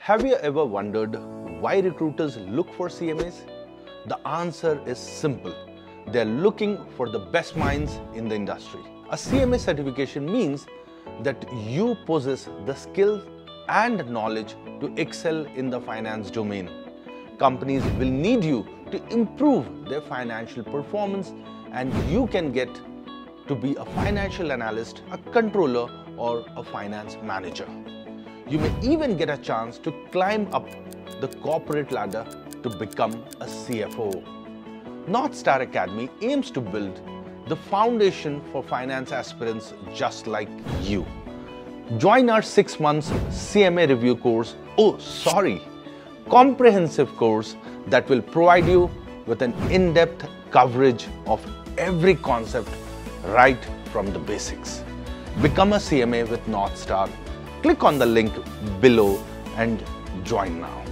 Have you ever wondered why recruiters look for CMAs? The answer is simple. They're looking for the best minds in the industry. A CMA certification means that you possess the skills and knowledge to excel in the finance domain. Companies will need you to improve their financial performance, and you can get to be a financial analyst, a controller, or a finance manager. You may even get a chance to climb up the corporate ladder to become a CFO. NorthStar Academy aims to build the foundation for finance aspirants just like you. Join our 6 months CMA Review Course, comprehensive course that will provide you with an in-depth coverage of every concept right from the basics. Become a CMA with NorthStar. Click on the link below and join now.